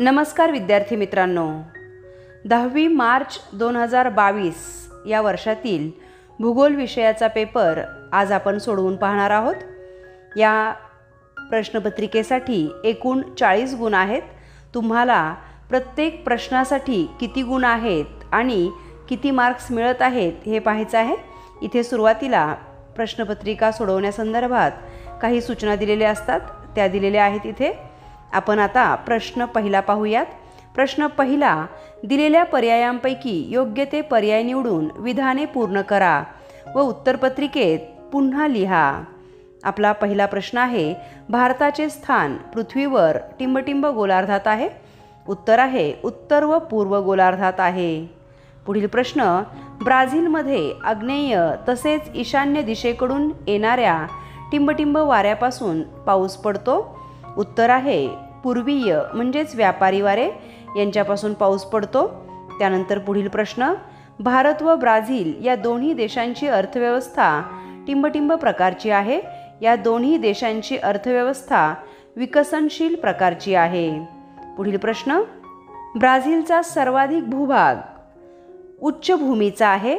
नमस्कार विद्यार्थी मित्रांनो, 10वी मार्च 2022 या वर्षातील भूगोल विषयाचा पेपर आज आपण सोडवून पाहणार आहोत। या प्रश्नपत्रिकेसाठी एकूण 40 गुण आहेत। तुम्हाला प्रत्येक प्रश्नासाठी किती गुण आहेत आणि किती मार्क्स मिळत आहेत हे पाहायचं आहे। इथे सुरुवातीला प्रश्नपत्रिका सोडवण्यासंदर्भात काही सूचना दिलेल्या असतात, त्या दिलेल्या आहेत इथे। आपण आता प्रश्न पहिला पाहूयात। प्रश्न पहिला, दिलेल्या पर्यायांपैकी योग्य ते पर्याय निवडून विधाने पूर्ण करा व उत्तरपत्रिकेत पुन्हा लिहा। आपला पहिला प्रश्न आहे, भारताचे स्थान पृथ्वीवर टिंबटिंब गोलार्धात आहे। उत्तर आहे उत्तर व पूर्व गोलार्धात आहे। पुढील प्रश्न, ब्राझीलमध्ये आग्नेय तसेच ईशान्य दिशेकडून येणाऱ्या टिंबटिंब वाऱ्यापासून पाऊस पडतो। उत्तर आहे पूर्वीय म्हणजेच व्यापारी वारे यांच्यापासून पाऊस पडतो। त्यानंतर पुढील प्रश्न, भारत व ब्राझील या दोन्ही देशांची अर्थव्यवस्था टिंबटिंब प्रकारची आहे। या दोन्ही देशांची अर्थव्यवस्था विकसनशील प्रकारची आहे। पुढील प्रश्न, ब्राझीलचा सर्वाधिक भूभाग उच्चभूमीचा आहे।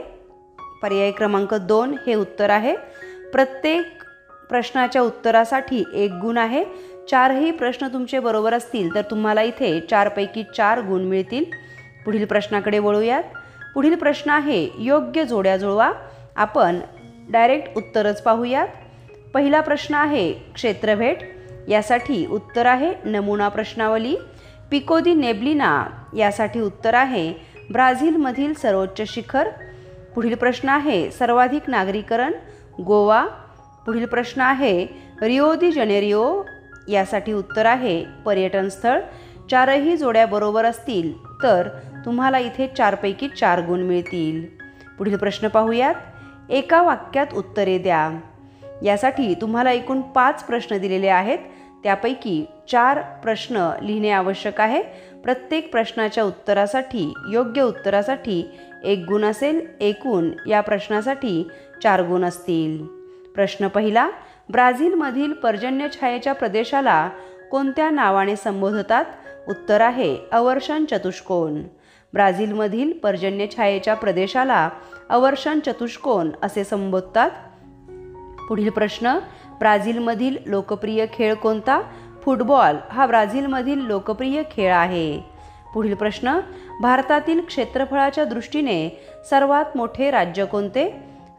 पर्याय क्रमांक 2 हे उत्तर आहे। प्रत्येक प्रश्नाच्या उत्तरासाठी 1 गुण आहे। 4ही प्रश्न तुमचे बरोबर असतील तर तुम्हाला इथे 4 पैकी 4 गुण मिळतील। पुढील प्रश्नाकडे वळूयात। पुढील प्रश्न आहे, योग्य जोड्या जुळवा। आपण डायरेक्ट उत्तरच पाहूयात। पहिला प्रश्न आहे क्षेत्रभेट, यासाठी उत्तर आहे नमुना प्रश्नावली। पिको दी नेब्लिना यासाठी उत्तर आहे ब्राझीलमधील सर्वोच्च शिखर। पुढील प्रश्न आहे सर्वाधिक नागरीकरण, गोवा। पुढील प्रश्न आहे रिओ दी जानेरिओ, यासाठी उत्तर आहे पर्यटन स्थळ। 4ही जोड्या बरोबर असतील तर तुम्हाला इथे 4 पैकी 4 गुण मिळतील। पुढील प्रश्न पाहूयात। एका वाक्यात उत्तरे द्या, यासाठी तुम्हाला एकूण 5 प्रश्न दिलेले आहेत। त्यापैकी 4 प्रश्न लिहिणे आवश्यक आहे। प्रत्येक प्रश्नाच्या उत्तरासाठी योग्य उत्तरासाठी 1 गुण असेल। एकूण या प्रश्नासाठी 4 गुण असतील। प्रश्न पहिला, ब्राझीलमधील पर्जन्यछायेच्या प्रदेशाला कोणत्या नावाने संबोधतात? उत्तर आहे अवर्षण चतुष्कोन। ब्राझीलमधील पर्जन्यछायेच्या प्रदेशाला अवर्षण चतुष्कोन असे संबोधतात। पुढील प्रश्न, ब्राझीलमधील लोकप्रिय खेळ कोणता? फुटबॉल हा ब्राझीलमधील लोकप्रिय खेळ आहे। पुढील प्रश्न, भारतातील क्षेत्रफळाच्या दृष्टीने सर्वात मोठे राज्य कोणते?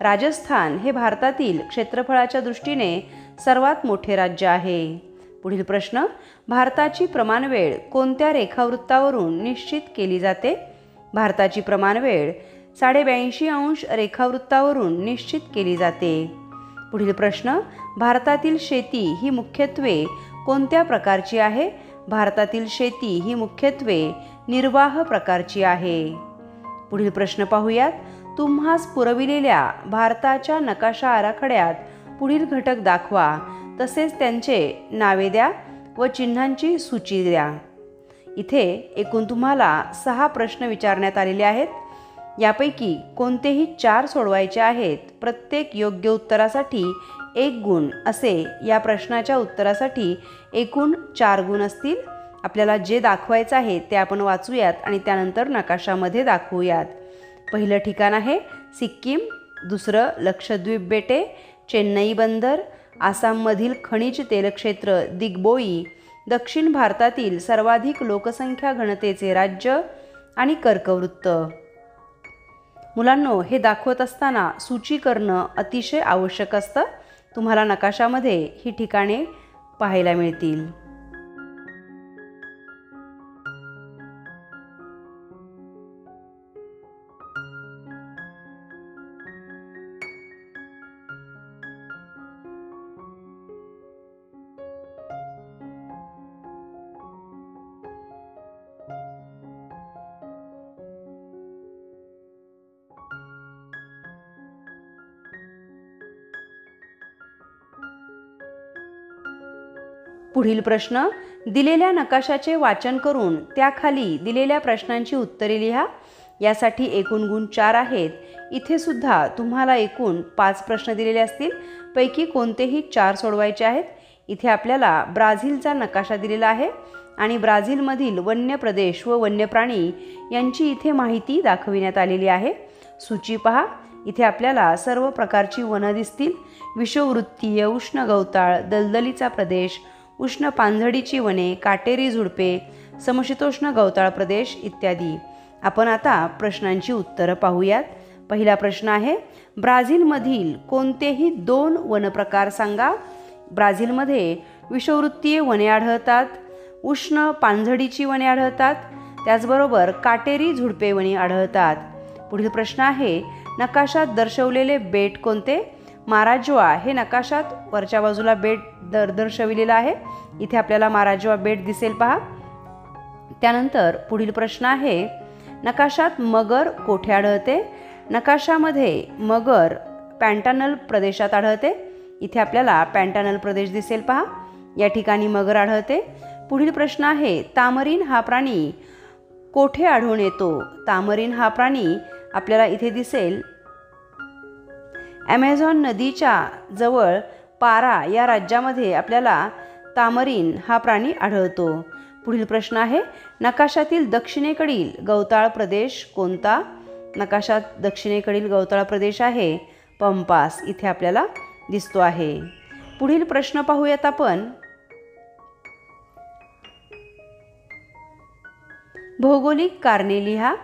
राजस्थान हे भारतातील क्षेत्रफळाच्या दृष्टीने सर्वात मोठे राज्य आहे। पुढील प्रश्न, भारताची प्रमाणवेळ कोणत्या रेखावृत्तावरून निश्चित केली जाते? भारताची प्रमाणवेळ 82.5 रेखावृत्तावरून निश्चित केली जाते। पुढील प्रश्न, भारतातील शेती ही मुख्यत्वे कोणत्या प्रकारची आहे? भारतातील शेती ही मुख्यत्वे निर्वाह प्रकारची आहे। पुढील प्रश्न पाहूयात। तुम्हास पुरविलेल्या भारताच्या नकाशा आराखड्यात पुढील घटक दाखवा, तसेच त्यांचे नावे द्या व चिन्हांची सूची द्या। इथे एकूण तुम्हाला 6 प्रश्न विचारण्यात आलेले आहेत। यापैकी कोणतेही 4 सोडवायचे आहेत। प्रत्येक योग्य उत्तरासाठी 1 गुण असे या प्रश्नाच्या उत्तरासाठी एकूण 4 गुण असतील। आपल्याला जे दाखवायचं आहे ते आपण वाचूयात आणि त्यानंतर नकाशामध्ये दाखवूयात। पहिलं ठिकाण आहे सिक्कीम, दुसरं लक्षद्वीप बेटे, चेन्नई बंदर, आसाममधील खनिज तेलक्षेत्र दिग्बोई, दक्षिण भारतातील सर्वाधिक लोकसंख्या घनतेचे राज्य आणि कर्कवृत्त। मुलांनो, हे दाखवत असताना सूची करणं अतिशय आवश्यक असतं। तुम्हाला नकाशामध्ये ही ठिकाणे पाहायला मिळतील। पुढील प्रश्न, दिलेल्या नकाशाचे वाचन करून त्याखाली दिलेल्या प्रश्नांची उत्तरे लिहा। यासाठी एकूण गुण 4 आहेत। इथे सुद्धा तुम्हाला एकूण 5 प्रश्न दिलेले असतील, पैकी कोणतेही 4 सोडवायचे आहेत। इथे आपल्याला ब्राझीलचा नकाशा दिलेला आहे। आणि ब्राझीलमधील वन्य प्रदेश व वन्य प्राणी यांची इथे माहिती दाखविण्यात आलेली आहे. सूची पहा. इथे आपल्याला सर्व प्रकारची वनं दिसतील. विषुववृत्तीय, उष्ण गवताळ, दलदलीचा प्रदेश, उष्ण पानझडीची वने, काटेरी झुडपे, समशीतोष्ण गवताळ प्रदेश इत्यादी. आपण आता प्रश्नांची उत्तरं पाहूयात. पहिला प्रश्न आहे, ब्राझीलमधील कोणतेही 2 वनप्रकार सांगा. ब्राझीलमध्ये विषुववृत्तीय वने आढळतात, उष्ण पानझडीची वने आढळतात, त्याचबरोबर काटेरी झुडपे वने आढळतात. पुढील प्रश्न आहे, नकाशात दर्शवलेले बेट कोणते. माराज्वा हे नकाशात वरच्या बाजूला बेट दर्शविलेलं आहे. इथे आपल्याला माराज्वा बेट दिसेल पहा. त्यानंतर पुढील प्रश्न आहे, नकाशात मगर कोठे आढळते. नकाशामध्ये मगर पॅन्टानल प्रदेशात आढळते. इथे आपल्याला पॅन्टानल प्रदेश दिसेल पहा. या ठिकाणी मगर आढळते. पुढील प्रश्न आहे, तामरीन हा प्राणी कोठे आढळून येतो. तामरीन हा प्राणी आपल्याला इथे दिसेल ॲमेझॉन नदीच्या जवळ पारा या राज्यामध्ये आपल्याला तामरीन हा प्राणी आढळतो. पुढील प्रश्न आहे, नकाशातील दक्षिणेकडील गवताळ प्रदेश कोणता. नकाशात दक्षिणेकडील गवताळ प्रदेश आहे पंपास, इथे आपल्याला दिसतो आहे. पुढील प्रश्न पाहूयात आपण. भौगोलिक कारणे लिहा.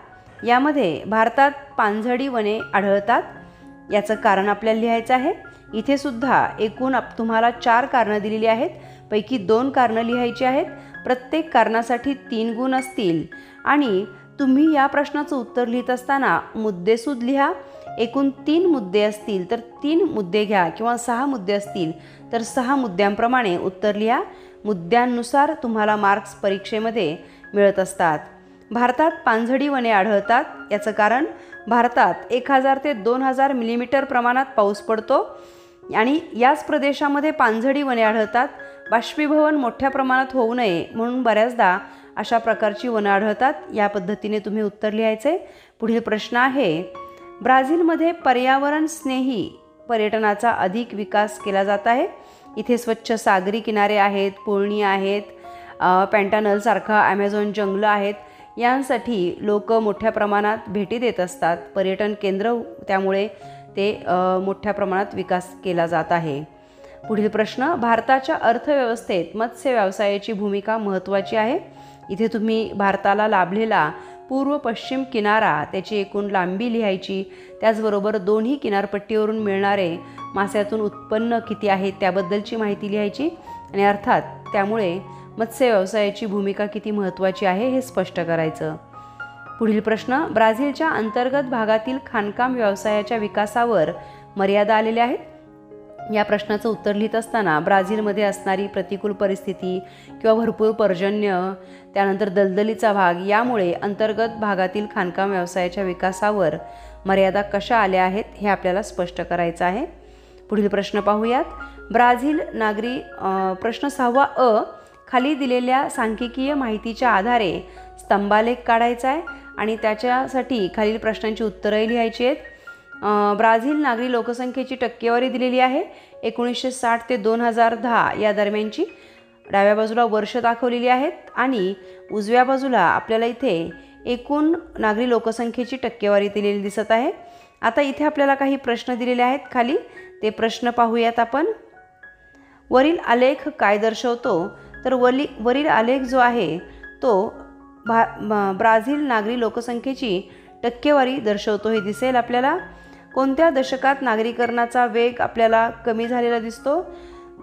यामध्ये भारतात पानझडी वने आढळतात. याचं कारण आपल्याला लिहायचं आहे. इथे सुद्धा एकूण तुम्हाला 4 कारणं दिलेली आहेत. पैकी 2 कारणं लिहायची आहेत. प्रत्येक कारणासाठी 3 गुण असतील आणि तुम्ही या प्रश्नाचं उत्तर लिहित असताना मुद्देसूद लिहा. एकूण 3 मुद्दे असतील तर 3 मुद्दे घ्या किंवा 6 मुद्दे असतील तर 6 मुद्द्यांप्रमाणे उत्तर लिहा. मुद्द्यांनुसार तुम्हाला मार्क्स परीक्षेमध्ये मिळत असतात. भारतात पानझडी वने आढळतात. याचं कारण भारतात 1000 ते 2000 मिलीमीटर प्रमाणात पाऊस पडतो आणि याच प्रदेशामध्ये पानझडी वने आढळतात. बाष्पीभवन मोठ्या प्रमाणात होऊ नये म्हणून बऱ्याचदा अशा प्रकारची वनं आढळतात. या पद्धतीने तुम्ही उत्तर लिहायचे. पुढील प्रश्न आहे, ब्राझीलमध्ये पर्यावरण स्नेही पर्यटनाचा अधिक विकास केला जात आहे. इथे स्वच्छ सागरी किनारे आहेत, पुळणी आहेत, पॅन्टानलसारखा ॲमेझॉन जंगलं आहेत. यांसाठी लोक मोठ्या प्रमाणात भेटी देत असतात. पर्यटन केंद्र त्यामुळे ते मोठ्या प्रमाणात विकास केला जात आहे. पुढील प्रश्न, भारताच्या अर्थव्यवस्थेत मत्स्य व्यवसायाची भूमिका महत्त्वाची आहे. इथे तुम्ही भारताला लाभलेला पूर्व पश्चिम किनारा, त्याची एकूण लांबी लिहायची. त्याचबरोबर दोन्ही किनारपट्टीवरून मिळणारे मास्यातून उत्पन्न किती आहे त्याबद्दलची माहिती लिहायची आणि अर्थात त्यामुळे मत्स्य व्यवसायाची भूमिका किती महत्त्वाची आहे हे स्पष्ट करायचं. पुढील प्रश्न, ब्राझीलच्या अंतर्गत भागातील खाणकाम व्यवसायाच्या विकासावर मर्यादा आलेल्या आहेत. या प्रश्नाचं उत्तर लिहित असताना ब्राझीलमध्ये असणारी प्रतिकूल परिस्थिती किंवा भरपूर पर्जन्य, त्यानंतर दलदलीचा भाग यामुळे अंतर्गत भागातील खाणकाम व्यवसायाच्या विकासावर मर्यादा कशा आल्या आहेत हे आपल्याला स्पष्ट करायचं आहे. पुढील प्रश्न पाहूयात. ब्राझील नागरी प्रश्न 6 अ, खाली दिलेल्या सांख्यिकीय माहितीच्या आधारे स्तंभालेख काढायचा आहे आणि त्याच्यासाठी खालील प्रश्नांची उत्तरंही लिहायची आहेत. ब्राझील नागरी लोकसंख्येची टक्केवारी दिलेली आहे 1960 ते 2010 या दरम्यानची. डाव्या बाजूला वर्ष दाखवलेली आहेत आणि उजव्या बाजूला आपल्याला इथे एकूण नागरी लोकसंख्येची टक्केवारी दिलेली दिसत आहे. आता इथे आपल्याला काही प्रश्न दिलेले आहेत खाली, ते प्रश्न पाहूयात आपण. वरील आलेख काय दर्शवतो. तर वरील आलेख जो आहे तो ब्राझील नागरी लोकसंख्येची टक्केवारी दर्शवतो हे दिसेल आपल्याला. कोणत्या दशकात नागरीकरणाचा वेग आपल्याला कमी झालेला दिसतो.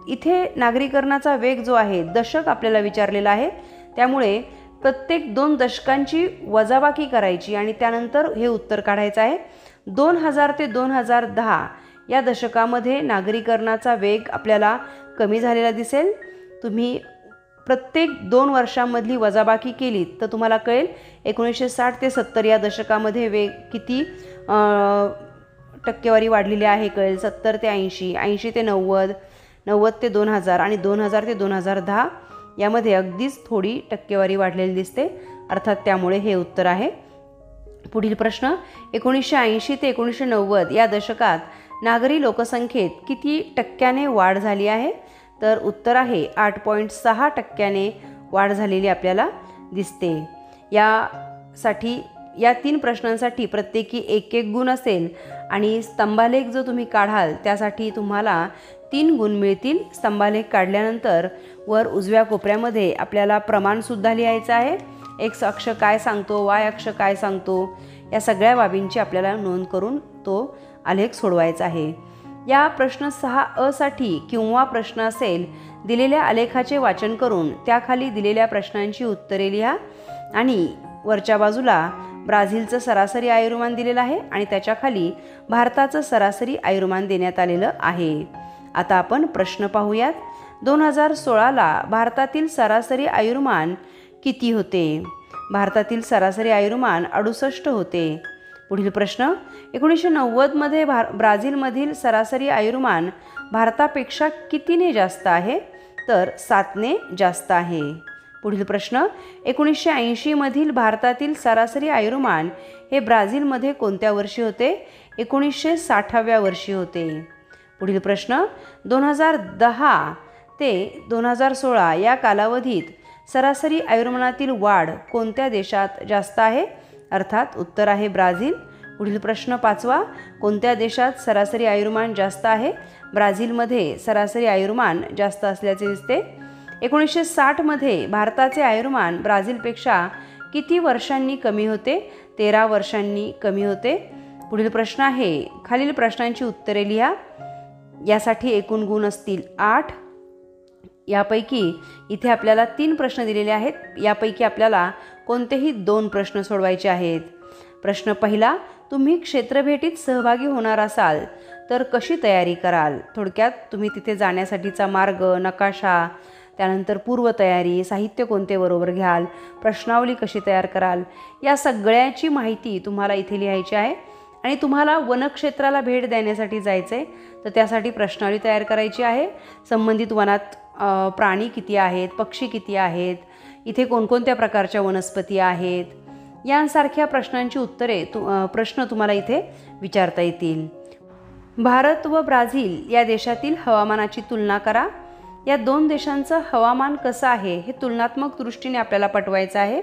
इथे नागरीकरणाचा वेग जो आहे दशक आपल्याला विचारलेला आहे, त्यामुळे प्रत्येक 2 दशकांची वजाबाकी करायची आणि त्यानंतर हे उत्तर काढायचं आहे. 2000 ते 2010 या दशकामध्ये नागरीकरणाचा वेग आपल्याला कमी झालेला दिसेल. तुम्ही प्रत्येक 2 वर्षांमधली वजाबाकी केली तर तुम्हाला कळेल 1960 ते 70 या दशकामध्ये वेग किती टक्केवारी वाढलेली आहे कळेल. 70 ते 80, 80 ते 90, 90 ते 2000 आणि 2000 ते 2010 यामध्ये अगदीच थोडी टक्केवारी वाढलेली दिसते. अर्थात त्यामुळे हे उत्तर आहे. पुढील प्रश्न, 1980 ते 1990 या दशकात नागरी लोकसंख्येत किती टक्क्याने वाढ झाली आहे. तर उत्तर आहे 8.6% वाढ झालेली आपल्याला दिसते. यासाठी या 3 प्रश्नांसाठी प्रत्येकी 1-1 गुण असेल आणि स्तंभालेख जो तुम्ही काढाल त्यासाठी तुम्हाला 3 गुण मिळतील. स्तंभालेख काढल्यानंतर वर उजव्या कोपऱ्यामध्ये आपल्याला प्रमाणसुद्धा लिहायचं आहे. एक्स अक्ष काय सांगतो, वाय अक्ष काय सांगतो, या सगळ्या बाबींची आपल्याला नोंद करून तो आलेख सोडवायचा आहे. या प्रश्न 6 साठी किंवा प्रश्न असेल दिलेल्या आलेखाचे वाचन करून त्याखाली दिलेल्या प्रश्नांची उत्तरे लिहा आणि वरच्या बाजूला ब्राझीलचं सरासरी आयुर्मान दिलेलं आहे आणि त्याच्याखाली भारताचं सरासरी आयुर्मान देण्यात आलेलं आहे. आता आपण प्रश्न पाहूयात. 2016ला भारतातील सरासरी आयुर्मान किती होते? भारतातील सरासरी आयुर्मान 68 होते. पुढील प्रश्न, 1990मध्ये ब्राझीलमधील सरासरी आयुर्मान भारतापेक्षा कितीने जास्त आहे? तर 7ने जास्त आहे. पुढील प्रश्न, 1980मधील भारतातील सरासरी आयुर्मान हे ब्राझीलमध्ये कोणत्या वर्षी होते? 1960व्या वर्षी होते. पुढील प्रश्न, 2010 ते 2016 या कालावधीत सरासरी आयुर्मानातील वाढ कोणत्या देशात जास्त आहे? अर्थात उत्तर आहे ब्राझील. पुढील प्रश्न 5वा, कोणत्या देशात सरासरी आयुर्मान जास्त आहे? ब्राझीलमध्ये सरासरी आयुर्मान जास्त असल्याचे दिसते. 1960मध्ये भारताचे आयुर्मान ब्राझीलपेक्षा किती वर्षांनी कमी होते? 13 वर्षांनी कमी होते. पुढील प्रश्न आहे, खालील प्रश्नांची उत्तरे लिहा. यासाठी एकूण गुण असतील 8. यापैकी इथे आपल्याला 3 प्रश्न दिलेले आहेत. यापैकी आपल्याला कोणतेही 2 प्रश्न सोडवायचे आहेत. प्रश्न पहिला, तुम्ही क्षेत्रभेटीत सहभागी होणार असाल तर कशी तयारी कराल? थोडक्यात तुम्ही तिथे जाण्यासाठीचा मार्ग, नकाशा, त्यानंतर पूर्वतयारी, साहित्य कोणते बरोबर घ्याल, प्रश्नावली कशी तयार कराल, या सगळ्याची माहिती तुम्हाला इथे लिहायची आहे. आणि तुम्हाला वनक्षेत्राला भेट देण्यासाठी जायचं आहे तर त्यासाठी प्रश्नावली तयार करायची आहे. संबंधित वनात प्राणी किती आहेत, पक्षी किती आहेत, इथे कोणकोणत्या प्रकारच्या वनस्पती आहेत, यांसारख्या प्रश्नांची उत्तरे प्रश्न तुम्हाला इथे विचारता येतील. भारत व ब्राझील या देशातील हवामानाची तुलना करा. या 2 देशांचं हवामान कसं आहे हे तुलनात्मक दृष्टीने आपल्याला पटवायचं आहे.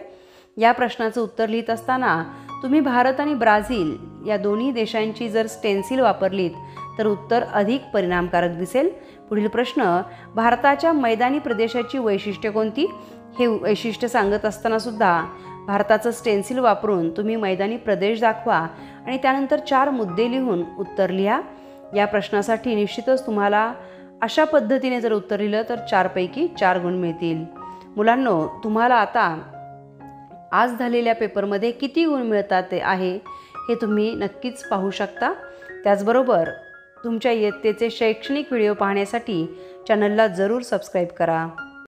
या प्रश्नाचं उत्तर लिहित असताना तुम्ही भारत आणि ब्राझील या दोन्ही देशांची जर स्टेन्सिल वापरलीत तर उत्तर अधिक परिणामकारक दिसेल. पुढील प्रश्न, भारताच्या मैदानी प्रदेशाची वैशिष्ट्ये कोणती? हे वैशिष्ट्य सांगत असताना सुद्धा भारताचं स्टेन्सिल वापरून तुम्ही मैदानी प्रदेश दाखवा आणि त्यानंतर 4 मुद्दे लिहून उत्तर लिहा. या प्रश्नासाठी निश्चितच तुम्हाला अशा पद्धतीने जर उत्तर लिहिलं तर 4 पैकी 4 गुण मिळतील. मुलांनो, तुम्हाला आता आज झालेल्या पेपरमध्ये किती गुण मिळतात आहे हे तुम्ही नक्कीच पाहू शकता. त्याचबरोबर तुमच्या इयत्तेचे शैक्षणिक व्हिडिओ पाहण्यासाठी चॅनलला जरूर सबस्क्राईब करा.